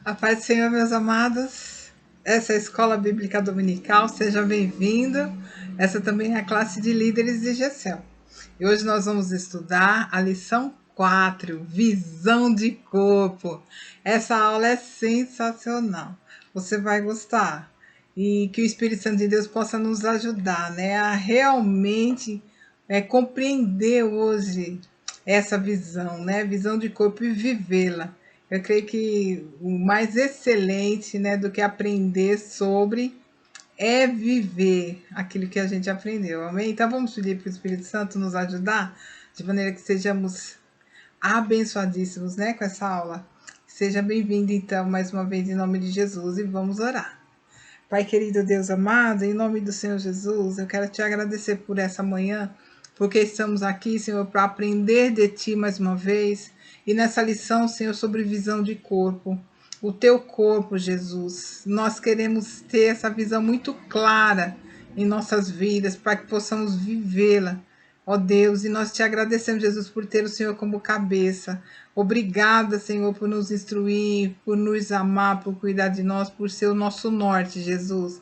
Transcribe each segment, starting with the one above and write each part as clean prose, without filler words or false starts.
A paz do Senhor, meus amados. Essa é a Escola Bíblica Dominical, seja bem-vindo. Essa também é a classe de líderes de GECEL. E hoje nós vamos estudar a lição 4, Visão de Corpo. Essa aula é sensacional, você vai gostar. E que o Espírito Santo de Deus possa nos ajudar, né, a realmente compreender hoje essa visão, né, visão de corpo e vivê-la. Eu creio que o mais excelente, né, do que aprender sobre é viver aquilo que a gente aprendeu, amém? Então vamos pedir para o Espírito Santo nos ajudar, de maneira que sejamos abençoadíssimos, né, com essa aula. Seja bem-vindo, então, mais uma vez, em nome de Jesus, e vamos orar. Pai querido, Deus amado, em nome do Senhor Jesus, eu quero te agradecer por essa manhã, porque estamos aqui, Senhor, para aprender de Ti mais uma vez, e nessa lição, Senhor, sobre visão de corpo, o Teu corpo, Jesus. Nós queremos ter essa visão muito clara em nossas vidas, para que possamos vivê-la, ó Deus, e nós te agradecemos, Jesus, por ter o Senhor como cabeça. Obrigada, Senhor, por nos instruir, por nos amar, por cuidar de nós, por ser o nosso norte, Jesus.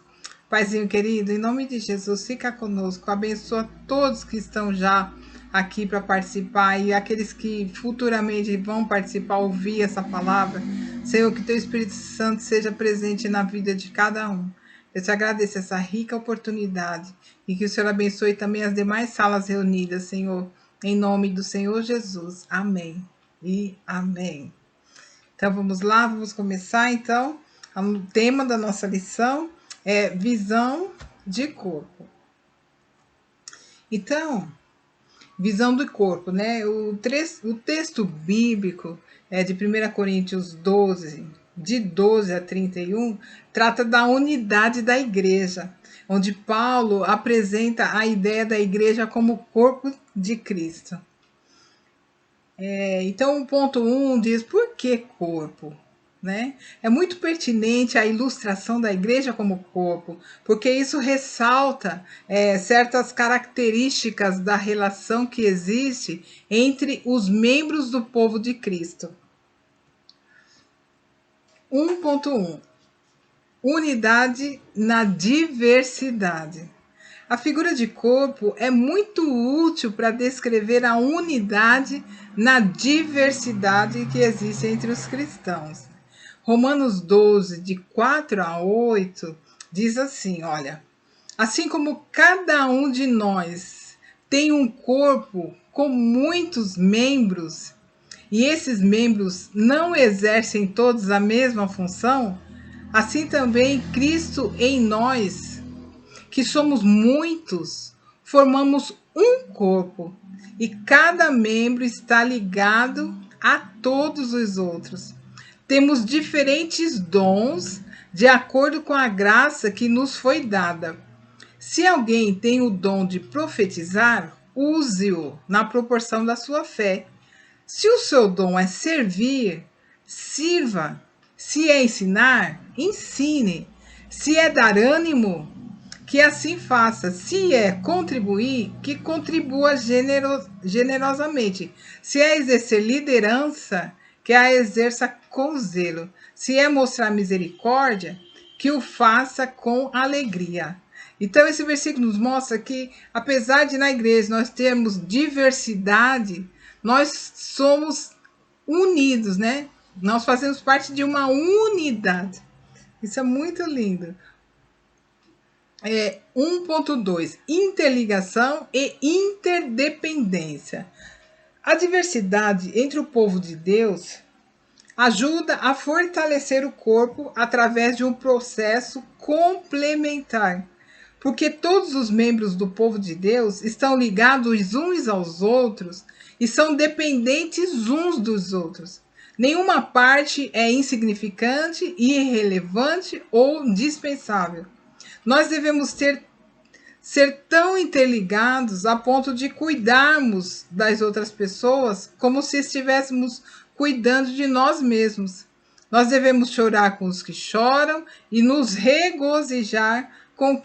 Paizinho querido, em nome de Jesus, fica conosco, abençoa todos que estão já aqui para participar e aqueles que futuramente vão participar, ouvir essa palavra. Senhor, que teu Espírito Santo seja presente na vida de cada um. Eu te agradeço essa rica oportunidade e que o Senhor abençoe também as demais salas reunidas, Senhor, em nome do Senhor Jesus. Amém e amém. Então vamos lá, vamos começar então. O tema da nossa lição é visão de corpo. Então, visão do corpo, né? O texto bíblico é de 1 Coríntios 12, de 12 a 31, trata da unidade da igreja, onde Paulo apresenta a ideia da igreja como corpo de Cristo. Então, o ponto 1 diz, por que corpo? Né? É muito pertinente a ilustração da igreja como corpo, porque isso ressalta certas características da relação que existe entre os membros do povo de Cristo. 1.1 Unidade na diversidade. A figura de corpo é muito útil para descrever a unidade na diversidade que existe entre os cristãos. Romanos 12, de 4 a 8, diz assim, olha, assim como cada um de nós tem um corpo com muitos membros, e esses membros não exercem todos a mesma função, assim também Cristo em nós, que somos muitos, formamos um corpo, e cada membro está ligado a todos os outros. Temos diferentes dons de acordo com a graça que nos foi dada. Se alguém tem o dom de profetizar, use-o na proporção da sua fé. Se o seu dom é servir, sirva. Se é ensinar, ensine. Se é dar ânimo, que assim faça. Se é contribuir, que contribua generosamente. Se é exercer liderança, que a exerça com zelo. Se é mostrar misericórdia, que o faça com alegria. Então, esse versículo nos mostra que, apesar de na igreja nós termos diversidade, nós somos unidos, né? Nós fazemos parte de uma unidade. Isso é muito lindo. 1.2 Interligação e interdependência. A diversidade entre o povo de Deus ajuda a fortalecer o corpo através de um processo complementar, porque todos os membros do povo de Deus estão ligados uns aos outros e são dependentes uns dos outros. Nenhuma parte é insignificante, irrelevante ou dispensável. Nós devemos ser tão interligados a ponto de cuidarmos das outras pessoas como se estivéssemos cuidando de nós mesmos. Nós devemos chorar com os que choram e nos regozijar com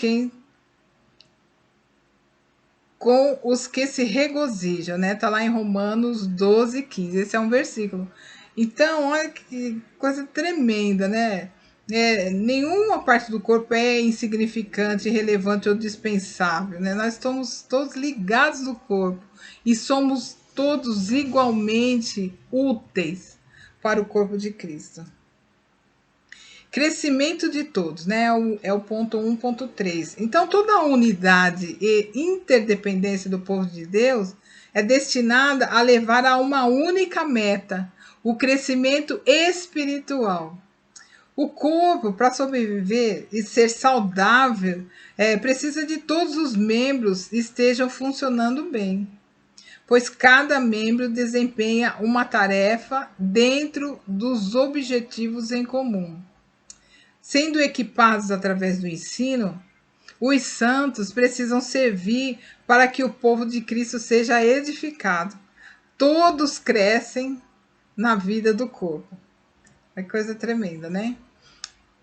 os que se regozijam, né? Tá lá em Romanos 12, 15. Esse é um versículo. Então, olha que coisa tremenda, né? Nenhuma parte do corpo é insignificante, irrelevante ou dispensável, né? Nós estamos todos ligados no corpo e somos todos igualmente úteis para o corpo de Cristo. Crescimento de todos, né? É o ponto 1.3. Então, toda a unidade e interdependência do povo de Deus é destinada a levar a uma única meta, o crescimento espiritual. O corpo, para sobreviver e ser saudável, precisa de todos os membros estejam funcionando bem, pois cada membro desempenha uma tarefa dentro dos objetivos em comum. Sendo equipados através do ensino, os santos precisam servir para que o povo de Cristo seja edificado. Todos crescem na vida do corpo. É coisa tremenda, né?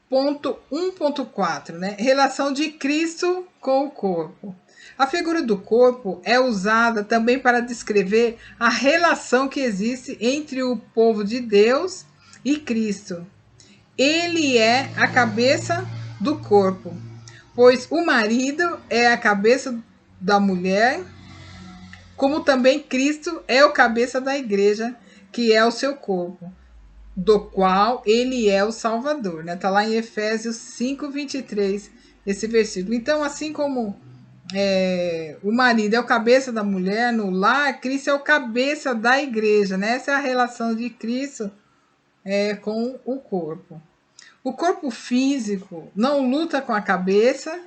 Ponto 1.4, né? Relação de Cristo com o corpo. A figura do corpo é usada também para descrever a relação que existe entre o povo de Deus e Cristo. Ele é a cabeça do corpo, pois o marido é a cabeça da mulher, como também Cristo é o cabeça da igreja, que é o seu corpo, do qual ele é o Salvador, né? Tá lá em Efésios 5:23 esse versículo. Então, assim como o marido é o cabeça da mulher no lar, Cristo é o cabeça da igreja, né? Essa é a relação de Cristo com o corpo. O corpo físico não luta com a cabeça,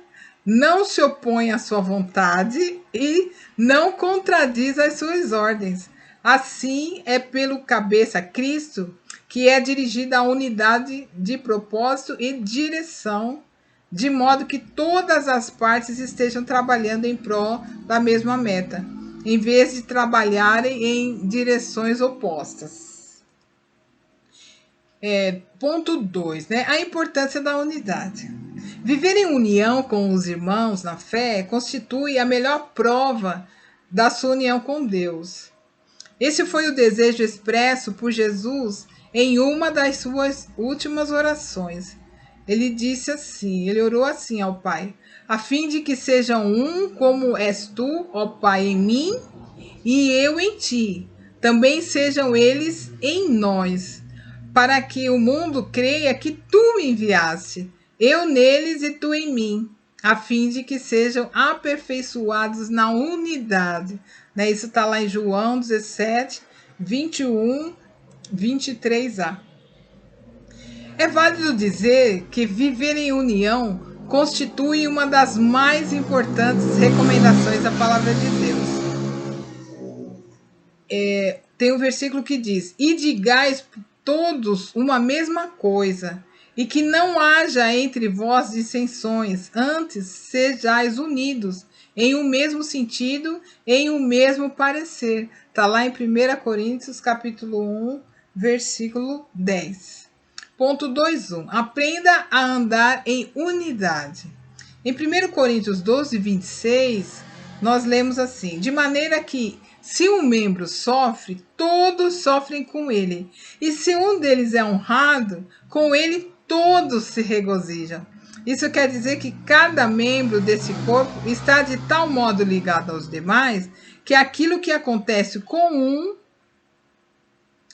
não se opõe à sua vontade e não contradiz as suas ordens. Assim é pelo cabeça Cristo que é dirigida a unidade de propósito e direção, de modo que todas as partes estejam trabalhando em prol da mesma meta, em vez de trabalharem em direções opostas. Ponto 2, né? A importância da unidade. Viver em união com os irmãos na fé constitui a melhor prova da sua união com Deus. Esse foi o desejo expresso por Jesus em uma das suas últimas orações. Ele disse assim, ele orou assim ao Pai, a fim de que sejam um como és tu, ó Pai, em mim e eu em ti. Também sejam eles em nós, para que o mundo creia que tu me enviaste, eu neles e tu em mim, a fim de que sejam aperfeiçoados na unidade. Né? Isso está lá em João 17, 21, 23a. É válido dizer que viver em união constitui uma das mais importantes recomendações da palavra de Deus. Tem um versículo que diz: e digais todos uma mesma coisa, e que não haja entre vós dissensões, antes sejais unidos em um mesmo sentido, em um mesmo parecer. Está lá em 1 Coríntios, capítulo 1, versículo 10. Ponto 2.1. Aprenda a andar em unidade. Em 1 Coríntios 12, 26, nós lemos assim: de maneira que se um membro sofre, todos sofrem com ele. E se um deles é honrado, com ele todos se regozijam. Isso quer dizer que cada membro desse corpo está de tal modo ligado aos demais que aquilo que acontece com um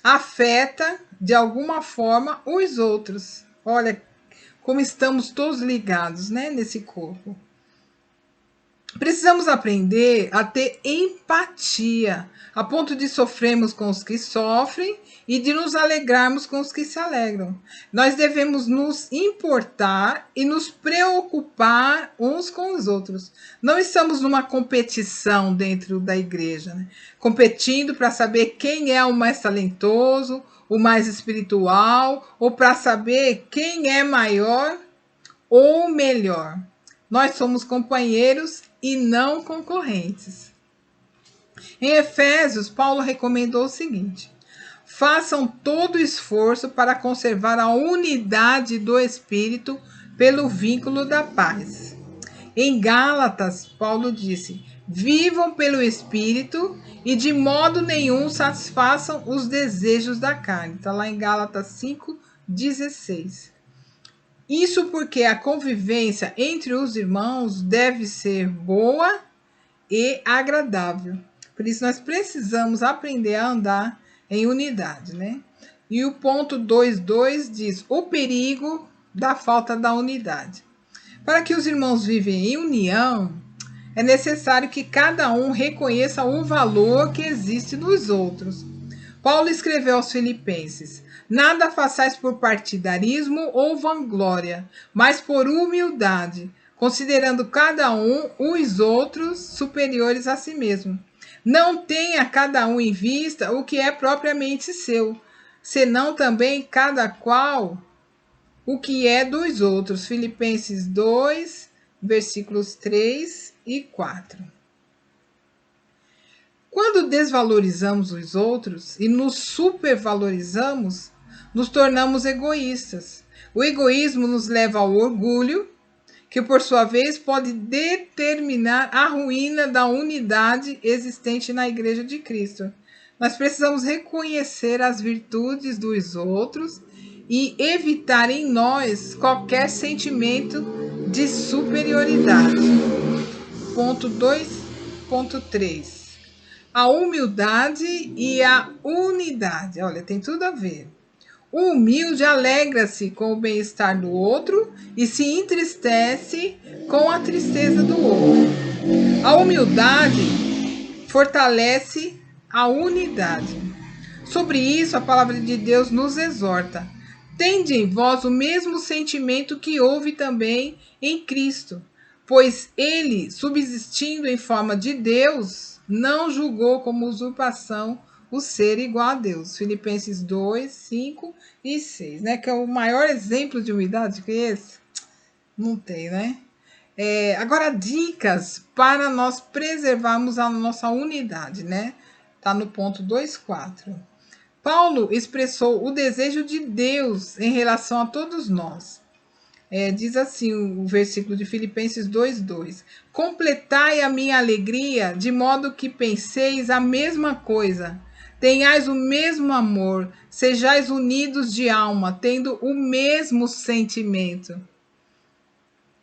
afeta de alguma forma os outros. Olha como estamos todos ligados, né, nesse corpo. Precisamos aprender a ter empatia, a ponto de sofrermos com os que sofrem e de nos alegrarmos com os que se alegram. Nós devemos nos importar e nos preocupar uns com os outros. Não estamos numa competição dentro da igreja, né? Competindo para saber quem é o mais talentoso, o mais espiritual, ou para saber quem é maior ou melhor. Nós somos companheiros e não concorrentes. Em Efésios, Paulo recomendou o seguinte: façam todo esforço para conservar a unidade do Espírito pelo vínculo da paz. Em Gálatas, Paulo disse: vivam pelo Espírito e de modo nenhum satisfaçam os desejos da carne. Está lá em Gálatas 5:16. Isso porque a convivência entre os irmãos deve ser boa e agradável. Por isso nós precisamos aprender a andar em unidade, né? E o ponto 2.2 diz: o perigo da falta da unidade. Para que os irmãos vivem em união, é necessário que cada um reconheça o valor que existe nos outros. Paulo escreveu aos Filipenses: nada façais por partidarismo ou vanglória, mas por humildade, considerando cada um os outros superiores a si mesmo. Não tenha cada um em vista o que é propriamente seu, senão também cada qual o que é dos outros. Filipenses 2, versículos 3 e 4. Quando desvalorizamos os outros e nos supervalorizamos, nos tornamos egoístas. O egoísmo nos leva ao orgulho, que por sua vez pode determinar a ruína da unidade existente na Igreja de Cristo. Nós precisamos reconhecer as virtudes dos outros e evitar em nós qualquer sentimento de superioridade. Ponto 2.3. A humildade e a unidade. Olha, tem tudo a ver. O humilde alegra-se com o bem-estar do outro e se entristece com a tristeza do outro. A humildade fortalece a unidade. Sobre isso, a palavra de Deus nos exorta: tende em vós o mesmo sentimento que houve também em Cristo, pois ele, subsistindo em forma de Deus, não julgou como usurpação o ser igual a Deus. Filipenses 2, 5 e 6, né? Que é o maior exemplo de humildade que esse? Não tem, né? Agora, dicas para nós preservarmos a nossa unidade, né? Tá no ponto 2.4. Paulo expressou o desejo de Deus em relação a todos nós. Diz assim o versículo de Filipenses 2:2: completai a minha alegria, de modo que penseis a mesma coisa, tenhais o mesmo amor, sejais unidos de alma, tendo o mesmo sentimento.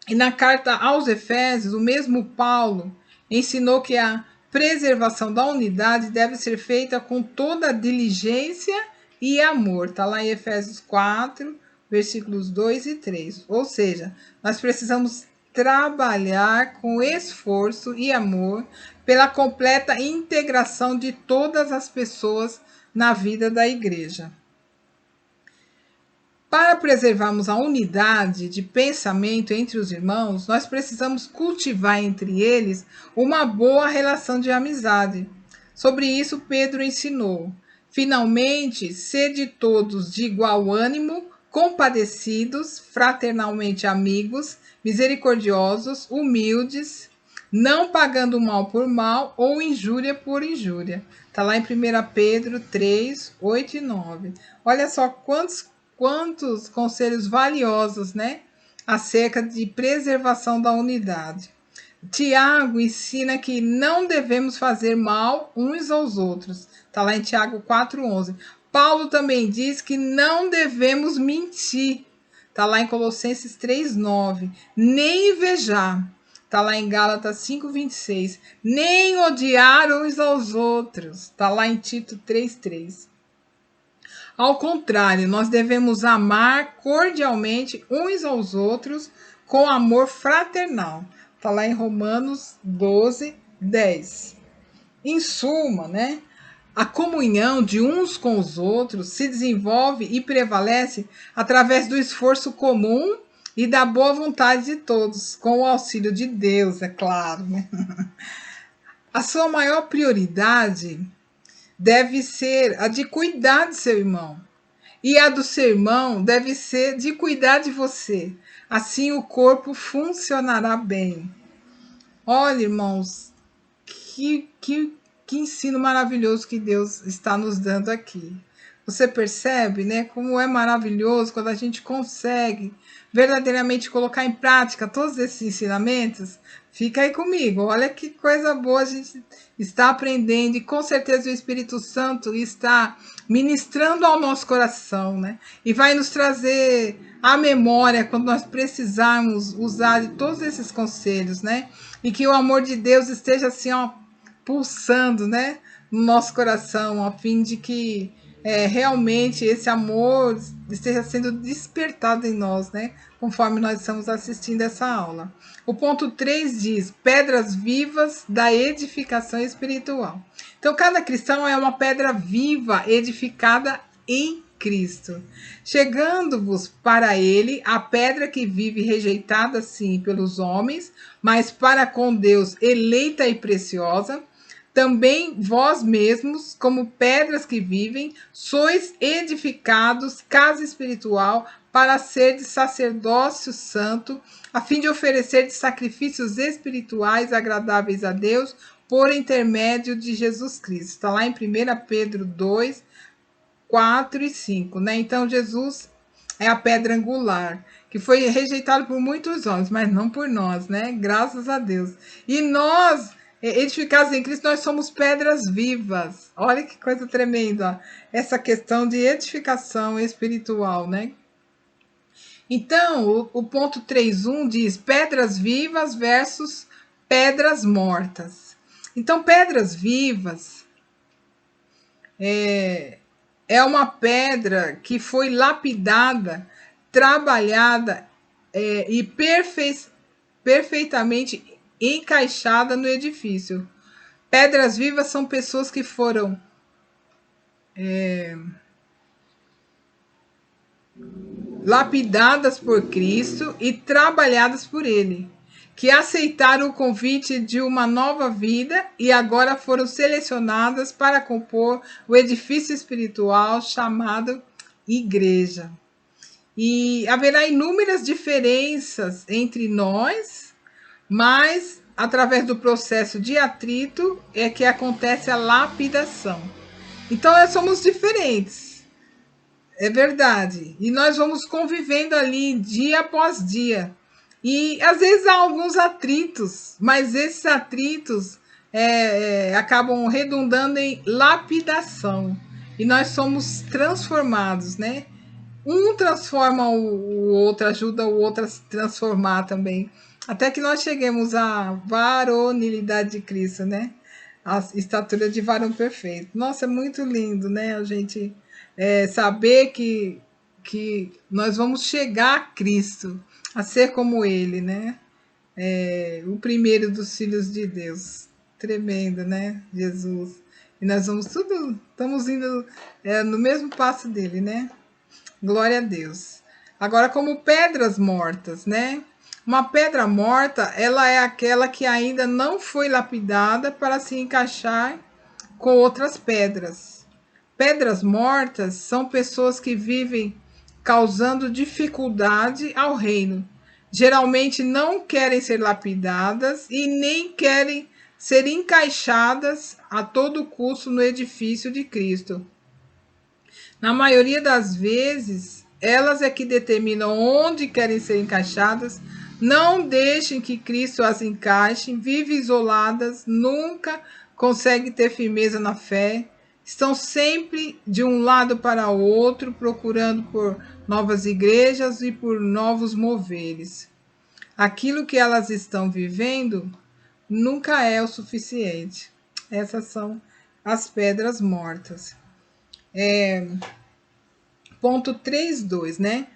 E na carta aos Efésios, o mesmo Paulo ensinou que a preservação da unidade deve ser feita com toda diligência e amor. Está lá em Efésios 4, versículos 2 e 3. Ou seja, nós precisamos trabalhar com esforço e amor pela completa integração de todas as pessoas na vida da igreja. Para preservarmos a unidade de pensamento entre os irmãos, nós precisamos cultivar entre eles uma boa relação de amizade. Sobre isso, Pedro ensinou: finalmente, sede todos de igual ânimo, compadecidos, fraternalmente amigos, misericordiosos, humildes, não pagando mal por mal ou injúria por injúria. Está lá em 1 Pedro 3, 8 e 9. Olha só quantos conselhos valiosos, né? Acerca de preservação da unidade. Tiago ensina que não devemos fazer mal uns aos outros. Está lá em Tiago 4:11. Paulo também diz que não devemos mentir. Está lá em Colossenses 3:9. Nem invejar. Está lá em Gálatas 5:26. Nem odiar uns aos outros. Está lá em Tito 3:3. Ao contrário, nós devemos amar cordialmente uns aos outros com amor fraternal. Está lá em Romanos 12, 10. Em suma, né? A comunhão de uns com os outros se desenvolve e prevalece através do esforço comum e da boa vontade de todos, com o auxílio de Deus, é claro, né? A sua maior prioridade deve ser a de cuidar do seu irmão. E a do seu irmão deve ser de cuidar de você. Assim o corpo funcionará bem. Olha, irmãos, que ensino maravilhoso que Deus está nos dando aqui. Você percebe, né, como é maravilhoso quando a gente consegue verdadeiramente colocar em prática todos esses ensinamentos? Fica aí comigo, olha que coisa boa a gente está aprendendo e com certeza o Espírito Santo está ministrando ao nosso coração, né? E vai nos trazer à memória quando nós precisarmos usar de todos esses conselhos, né? E que o amor de Deus esteja assim, ó, pulsando, né? No nosso coração, a fim de que realmente esse amor esteja sendo despertado em nós, né? Conforme nós estamos assistindo essa aula. O ponto 3 diz: pedras vivas da edificação espiritual. Então, cada cristão é uma pedra viva edificada em Cristo. Chegando-vos para ele a pedra que vive rejeitada, sim, pelos homens, mas para com Deus eleita e preciosa. Também vós mesmos, como pedras que vivem, sois edificados, casa espiritual, para ser de sacerdócio santo, a fim de oferecer sacrifícios espirituais agradáveis a Deus, por intermédio de Jesus Cristo. Está lá em 1 Pedro 2, 4 e 5, né? Então, Jesus é a pedra angular, que foi rejeitado por muitos homens, mas não por nós, né? Graças a Deus. E nós, edificados em Cristo, nós somos pedras vivas. Olha que coisa tremenda, essa questão de edificação espiritual, né? Então, o ponto 3.1 diz pedras vivas versus pedras mortas. Então, pedras vivas é uma pedra que foi lapidada, trabalhada e perfeitamente encaixada no edifício. Pedras vivas são pessoas que foram lapidadas por Cristo e trabalhadas por Ele, que aceitaram o convite de uma nova vida e agora foram selecionadas para compor o edifício espiritual chamado igreja. E haverá inúmeras diferenças entre nós, mas através do processo de atrito é que acontece a lapidação. Então nós somos diferentes. É verdade. E nós vamos convivendo ali dia após dia. E às vezes há alguns atritos, mas esses atritos acabam redundando em lapidação. E nós somos transformados, né? Um transforma o outro, ajuda o outro a se transformar também. Até que nós cheguemos à varonilidade de Cristo, né? A estatura de varão perfeito. Nossa, é muito lindo, né? A gente saber que nós vamos chegar a Cristo, a ser como Ele, né? O primeiro dos filhos de Deus. Tremendo, né? Jesus. E nós estamos indo no mesmo passo dele, né? Glória a Deus. Agora, como pedras mortas, né? Uma pedra morta, ela é aquela que ainda não foi lapidada para se encaixar com outras pedras. Pedras mortas são pessoas que vivem causando dificuldade ao reino. Geralmente não querem ser lapidadas e nem querem ser encaixadas a todo custo no edifício de Cristo. Na maioria das vezes, elas é que determinam onde querem ser encaixadas, não deixem que Cristo as encaixe, vivem isoladas, nunca conseguem ter firmeza na fé, estão sempre de um lado para o outro, procurando por novas igrejas e por novos moveres. Aquilo que elas estão vivendo nunca é o suficiente. Essas são as pedras mortas. Ponto 3.2, né?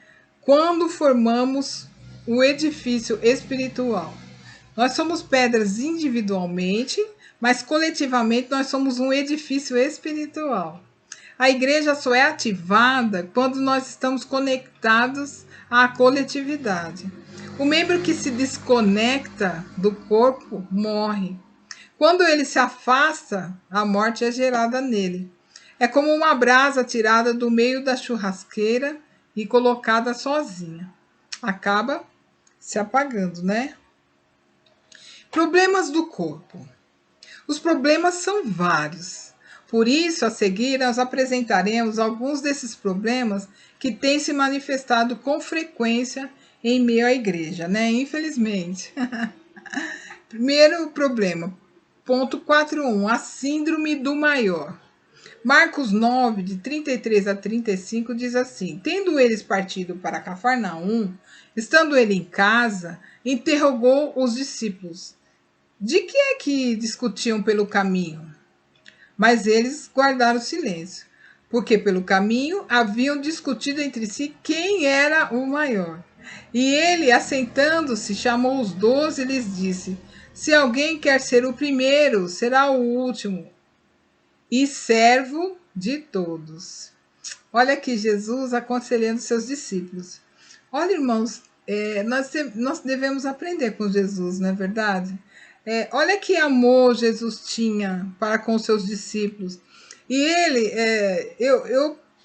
Quando formamos o edifício espiritual. Nós somos pedras individualmente, mas coletivamente nós somos um edifício espiritual. A igreja só é ativada quando nós estamos conectados à coletividade. O membro que se desconecta do corpo morre. Quando ele se afasta, a morte é gerada nele. É como uma brasa tirada do meio da churrasqueira e colocada sozinha. Acaba se apagando, né? Problemas do corpo. Os problemas são vários. Por isso, a seguir, nós apresentaremos alguns desses problemas que têm se manifestado com frequência em meio à igreja, né? Infelizmente. Primeiro problema, ponto 4.1, a síndrome do maior. Marcos 9, de 33 a 35, diz assim: Tendo eles partido para Cafarnaum, estando ele em casa, interrogou os discípulos: De que é que discutiam pelo caminho? Mas eles guardaram silêncio, porque pelo caminho haviam discutido entre si quem era o maior. E ele, assentando-se, chamou os 12 e lhes disse: Se alguém quer ser o primeiro, será o último e servo de todos. Olha aqui Jesus aconselhando seus discípulos. Olha, irmãos, nós devemos aprender com Jesus, não é verdade? Olha que amor Jesus tinha para com seus discípulos. E ele,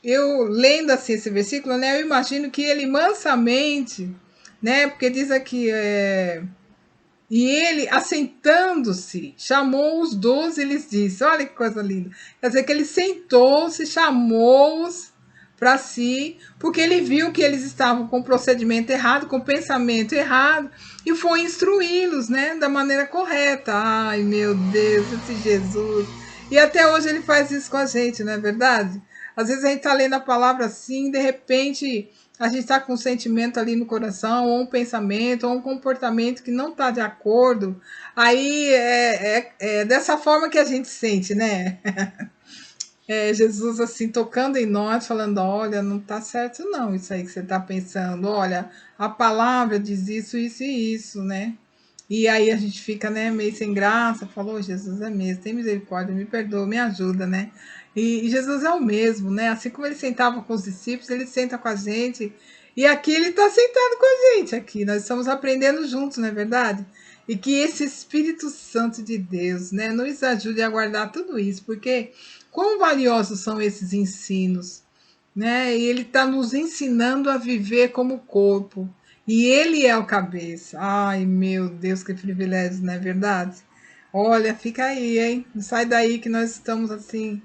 eu lendo assim esse versículo, né, eu imagino que ele mansamente, né, porque diz aqui, e ele, assentando-se, chamou os 12 e lhes disse: Olha que coisa linda. Quer dizer que ele sentou-se, chamou-os para si, porque ele viu que eles estavam com o procedimento errado, com o pensamento errado, e foi instruí-los, né, da maneira correta. Ai, meu Deus, esse Jesus. E até hoje ele faz isso com a gente, não é verdade? Às vezes a gente está lendo a palavra assim, de repente a gente está com um sentimento ali no coração, ou um pensamento, ou um comportamento que não está de acordo. Aí é dessa forma que a gente sente, né? Jesus assim tocando em nós, falando: olha, não está certo não isso aí que você está pensando. Olha, a palavra diz isso, isso e isso, né? E aí a gente fica, né, meio sem graça, falou: Jesus é mesmo, tem misericórdia, me perdoa, me ajuda, né? E Jesus é o mesmo, né? Assim como ele sentava com os discípulos, ele senta com a gente. E aqui ele está sentado com a gente aqui. Nós estamos aprendendo juntos, não é verdade? E que esse Espírito Santo de Deus, né, nos ajude a guardar tudo isso, porque quão valiosos são esses ensinos, né? E ele está nos ensinando a viver como corpo. E ele é o cabeça. Ai, meu Deus, que privilégio, não é verdade? Olha, fica aí, hein? Não sai daí que nós estamos assim,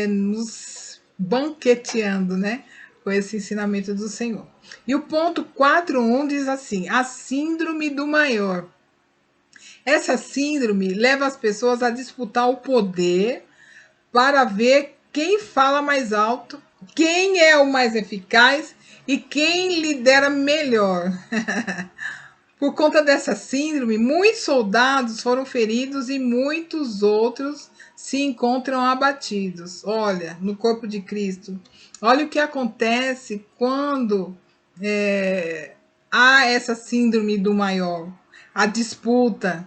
nos banqueteando, né? Com esse ensinamento do Senhor. E o ponto 4.1 diz assim: a síndrome do maior. Essa síndrome leva as pessoas a disputar o poder para ver quem fala mais alto, quem é o mais eficaz e quem lidera melhor. Por conta dessa síndrome, muitos soldados foram feridos e muitos outros se encontram abatidos. Olha, no corpo de Cristo. Olha o que acontece quando há essa síndrome do maior. A disputa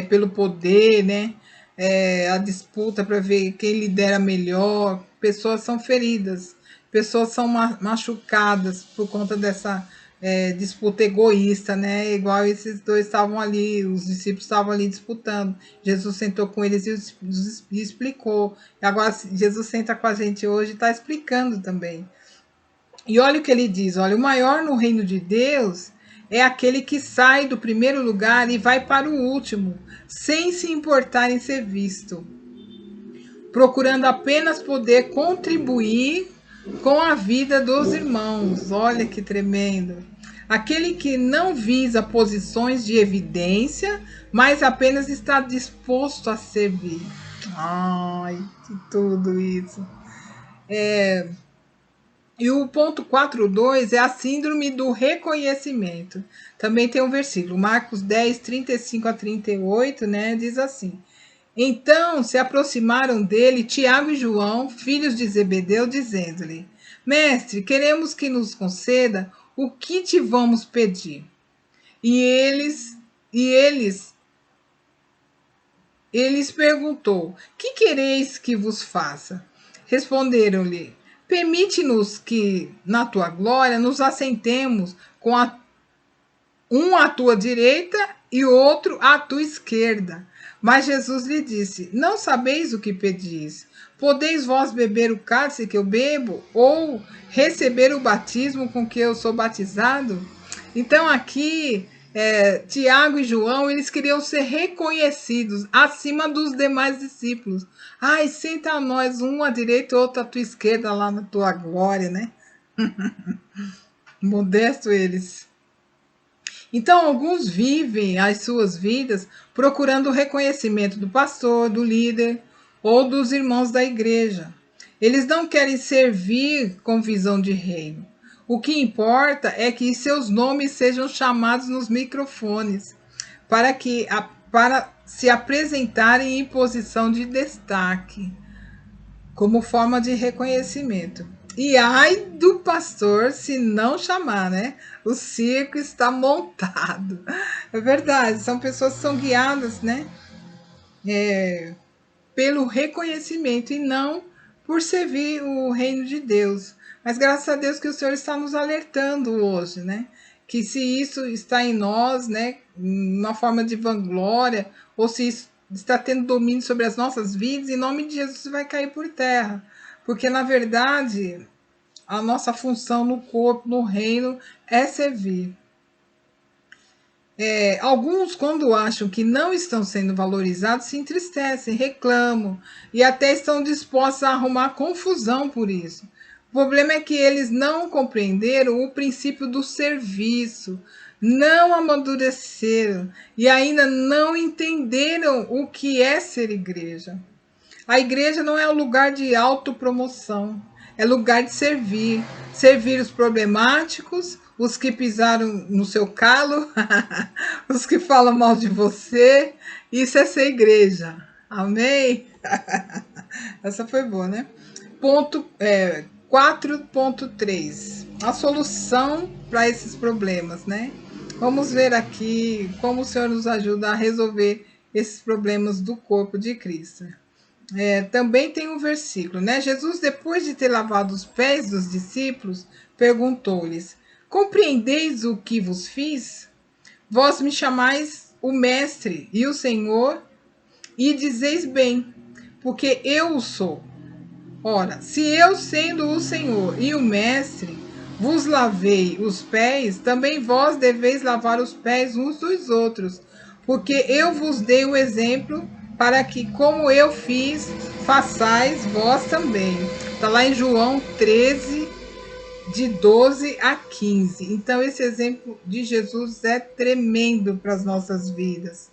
pelo poder, né? A disputa para ver quem lidera melhor. Pessoas são feridas, pessoas são machucadas por conta dessa disputa egoísta, né? Igual esses dois estavam ali, os discípulos estavam ali disputando. Jesus sentou com eles e explicou. E agora Jesus senta com a gente hoje e está explicando também. E olha o que ele diz: olha, o maior no reino de Deus é aquele que sai do primeiro lugar e vai para o último, sem se importar em ser visto, procurando apenas poder contribuir com a vida dos irmãos. Olha que tremendo. Aquele que não visa posições de evidência, mas apenas está disposto a servir. Ai, que tudo isso. E o ponto 4.2 é a síndrome do reconhecimento. Também tem um versículo, Marcos 10, 35 a 38, né? Diz assim: Então se aproximaram dele Tiago e João, filhos de Zebedeu, dizendo-lhe: Mestre, queremos que nos conceda o que te vamos pedir. E eles perguntou: Que quereis que vos faça? Responderam-lhe: Permite-nos que, na tua glória, nos assentemos com um à tua direita e outro à tua esquerda. Mas Jesus lhe disse: Não sabeis o que pedis. Podeis vós beber o cálice que eu bebo, ou receber o batismo com que eu sou batizado? Então aqui Tiago e João, eles queriam ser reconhecidos acima dos demais discípulos. Ai, senta a nós, um à direita e outro à tua esquerda, lá na tua glória, né? Modesto eles. Então, alguns vivem as suas vidas procurando o reconhecimento do pastor, do líder ou dos irmãos da igreja. Eles não querem servir com visão de reino. O que importa é que seus nomes sejam chamados nos microfones para se apresentarem em posição de destaque, como forma de reconhecimento. E ai do pastor se não chamar, né? O circo está montado. É verdade, são pessoas que são guiadas, né? Pelo reconhecimento e não por servir o reino de Deus. Mas graças a Deus que o Senhor está nos alertando hoje, né? Que se isso está em nós, né, uma forma de vanglória, ou se isso está tendo domínio sobre as nossas vidas, em nome de Jesus vai cair por terra. Porque, na verdade, a nossa função no corpo, no reino, é servir. Alguns, quando acham que não estão sendo valorizados, se entristecem, reclamam e até estão dispostos a arrumar confusão por isso. O problema é que eles não compreenderam o princípio do serviço, não amadureceram e ainda não entenderam o que é ser igreja. A igreja não é um lugar de autopromoção, é lugar de servir. Servir os problemáticos, os que pisaram no seu calo, os que falam mal de você. Isso é ser igreja. Amém? Essa foi boa, né? 4.3. A solução para esses problemas, né? Vamos ver aqui como o Senhor nos ajuda a resolver esses problemas do corpo de Cristo. Também tem um versículo, né? Jesus, depois de ter lavado os pés dos discípulos, perguntou-lhes: compreendeis o que vos fiz? Vós me chamais o Mestre e o Senhor, e dizeis bem, porque eu o sou. Ora, se eu, sendo o Senhor e o Mestre, vos lavei os pés, também vós deveis lavar os pés uns dos outros, porque eu vos dei o exemplo para que, como eu fiz, façais vós também. Está lá em João 13, de 12 a 15. Então, esse exemplo de Jesus é tremendo para as nossas vidas.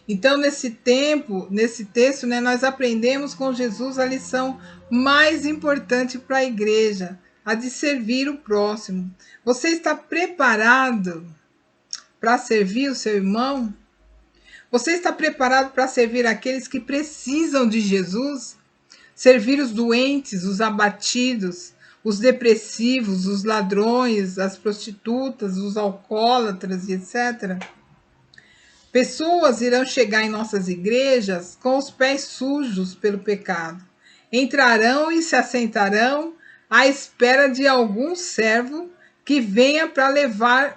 Então, nesse texto, né, nós aprendemos com Jesus a lição mais importante para a igreja, a de servir o próximo. Você está preparado para servir o seu irmão? Você está preparado para servir aqueles que precisam de Jesus? Servir os doentes, os abatidos, os depressivos, os ladrões, as prostitutas, os alcoólatras, etc. Pessoas irão chegar em nossas igrejas com os pés sujos pelo pecado. Entrarão e se assentarão à espera de algum servo que venha para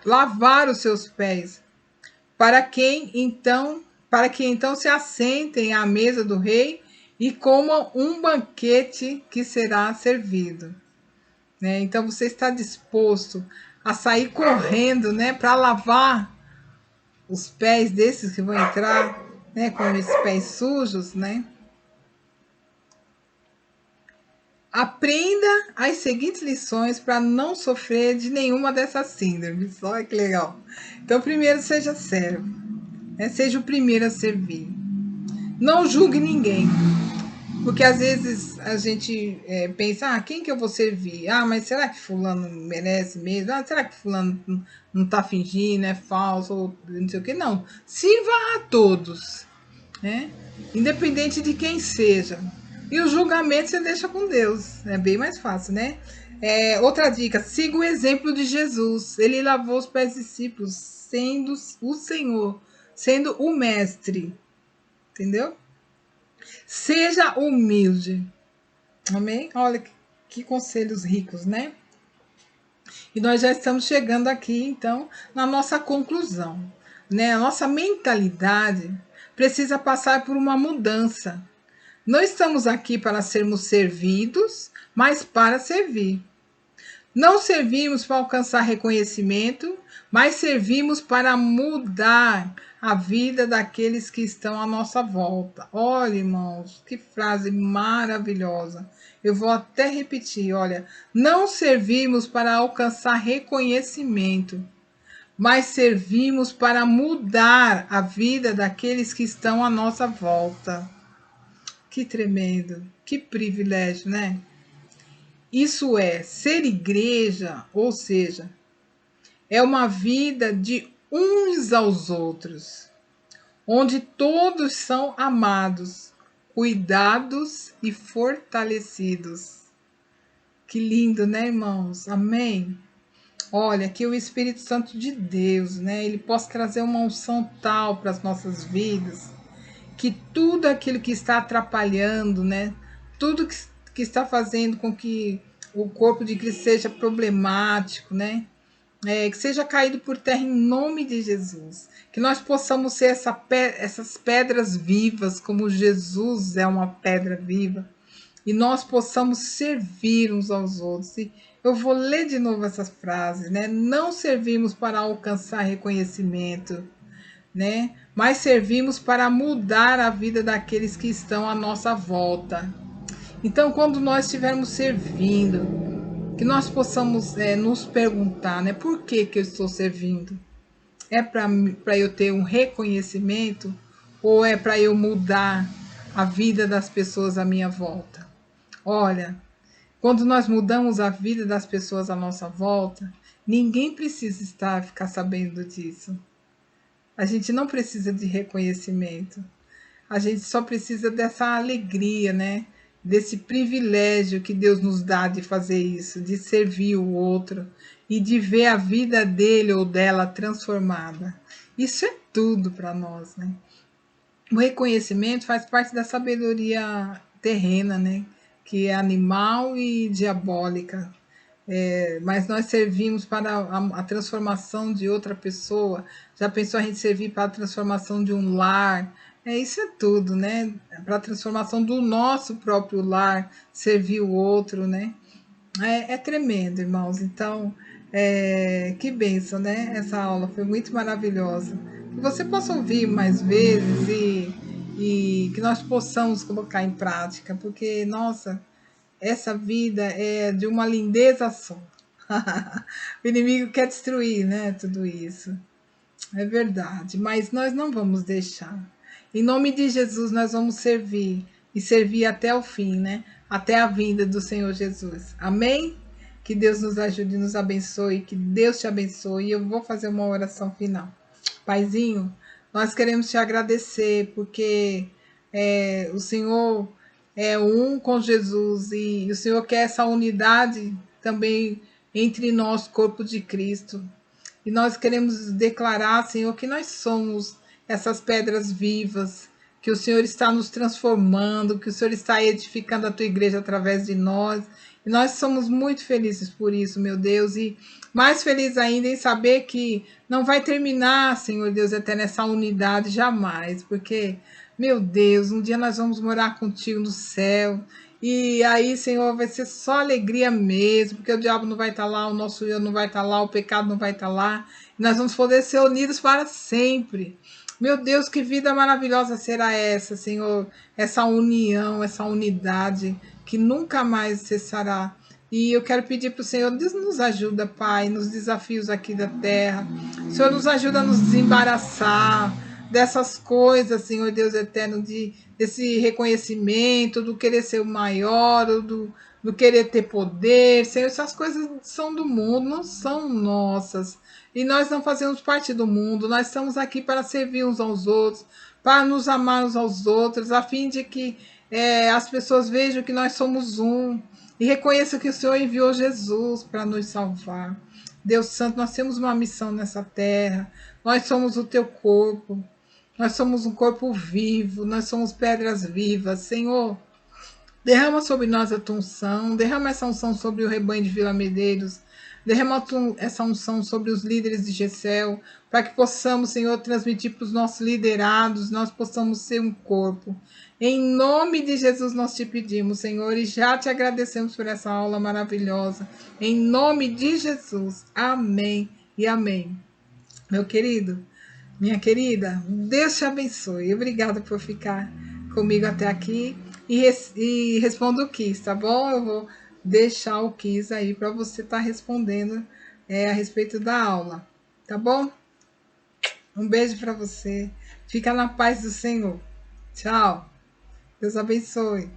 lavar os seus pés, para que então se assentem à mesa do rei e comam um banquete que será servido. Né? Então você está disposto a sair correndo, né, para lavar os pés desses que vão entrar, né, com esses pés sujos, né? Aprenda as seguintes lições para não sofrer de nenhuma dessas síndromes. Olha que legal. Então, primeiro, seja servo, né? Seja o primeiro a servir. Não julgue ninguém, porque às vezes a gente pensa, quem que eu vou servir? Mas será que fulano merece mesmo? Será que fulano não está fingindo, é falso, ou não sei o que? Não, sirva a todos, né? Independente de quem seja. E o julgamento você deixa com Deus, é bem mais fácil, né? Outra dica, siga o exemplo de Jesus. Ele lavou os pés dos discípulos, sendo o Senhor, sendo o Mestre, entendeu? Seja humilde. Amém? Olha que conselhos ricos, né? E nós já estamos chegando aqui, então, na nossa conclusão, né? A nossa mentalidade precisa passar por uma mudança. Não estamos aqui para sermos servidos, mas para servir. Não servimos para alcançar reconhecimento, mas servimos para mudar a vida daqueles que estão à nossa volta. Olha, irmãos, que frase maravilhosa. Eu vou até repetir, olha. Não servimos para alcançar reconhecimento, mas servimos para mudar a vida daqueles que estão à nossa volta. Que tremendo, que privilégio, né? Isso é ser igreja, ou seja, é uma vida de uns aos outros, onde todos são amados, cuidados e fortalecidos. Que lindo, né, irmãos? Amém? Olha, que o Espírito Santo de Deus, né, ele possa trazer uma unção tal para as nossas vidas, que tudo aquilo que está atrapalhando, né, tudo que está fazendo com que o corpo de Cristo seja problemático, né, que seja caído por terra em nome de Jesus. Que nós possamos ser essas pedras vivas, como Jesus é uma pedra viva, e nós possamos servir uns aos outros. E eu vou ler de novo essas frases, né? Não servimos para alcançar reconhecimento, né? Mas servimos para mudar a vida daqueles que estão à nossa volta. Então, quando nós estivermos servindo, que nós possamos nos perguntar, né? Por que eu estou servindo? É para eu ter um reconhecimento ou é para eu mudar a vida das pessoas à minha volta? Olha, quando nós mudamos a vida das pessoas à nossa volta, ninguém precisa ficar sabendo disso. A gente não precisa de reconhecimento. A gente só precisa dessa alegria, né? Desse privilégio que Deus nos dá de fazer isso, de servir o outro e de ver a vida dele ou dela transformada. Isso é tudo para nós, né? O reconhecimento faz parte da sabedoria terrena, né? Que é animal e diabólica. Mas nós servimos para a transformação de outra pessoa. Já pensou a gente servir para a transformação de um lar? Isso é tudo, né? Para a transformação do nosso próprio lar, servir o outro, né? É tremendo, irmãos. Então, que bênção, né? Essa aula foi muito maravilhosa. Que você possa ouvir mais vezes e que nós possamos colocar em prática, porque, nossa, essa vida é de uma lindeza só. O inimigo quer destruir, né? Tudo isso. É verdade, mas nós não vamos deixar. Em nome de Jesus, nós vamos servir e servir até o fim, né? Até a vinda do Senhor Jesus. Amém? Que Deus nos ajude e nos abençoe, que Deus te abençoe. E eu vou fazer uma oração final. Paizinho, nós queremos te agradecer porque o Senhor é um com Jesus e o Senhor quer essa unidade também entre nós, corpo de Cristo. E nós queremos declarar, Senhor, que nós somos essas pedras vivas, que o Senhor está nos transformando, que o Senhor está edificando a tua igreja através de nós. E nós somos muito felizes por isso, meu Deus, e mais feliz ainda em saber que não vai terminar, Senhor Deus, até nessa unidade jamais, porque, meu Deus, um dia nós vamos morar contigo no céu. E aí, Senhor, vai ser só alegria mesmo, porque o diabo não vai estar lá, o nosso eu não vai estar lá, o pecado não vai estar lá. E nós vamos poder ser unidos para sempre. Meu Deus, que vida maravilhosa será essa, Senhor? Essa união, essa unidade que nunca mais cessará. E eu quero pedir para o Senhor, Deus nos ajuda, Pai, nos desafios aqui da terra. O Senhor nos ajuda a nos desembaraçar dessas coisas, Senhor Deus eterno, desse reconhecimento, do querer ser o maior, do querer ter poder. Senhor, essas coisas são do mundo, não são nossas. E nós não fazemos parte do mundo, nós estamos aqui para servir uns aos outros, para nos amar uns aos outros, a fim de que as pessoas vejam que nós somos um e reconheçam que o Senhor enviou Jesus para nos salvar. Deus Santo, nós temos uma missão nessa terra, nós somos o teu corpo, nós somos um corpo vivo, nós somos pedras vivas. Senhor, derrama sobre nós a tua unção, derrama essa unção sobre o rebanho de Vila Medeiros, derrama essa unção sobre os líderes de GECEL, para que possamos, Senhor, transmitir para os nossos liderados, nós possamos ser um corpo. Em nome de Jesus nós te pedimos, Senhor, e já te agradecemos por essa aula maravilhosa. Em nome de Jesus. Amém e amém. Meu querido, minha querida, Deus te abençoe. Obrigada por ficar comigo até aqui. E responda o quiz, tá bom? Eu vou deixar o quiz aí para você estar respondendo a respeito da aula. tá bom? Um beijo para você. Fica na paz do Senhor. Tchau. Deus abençoe.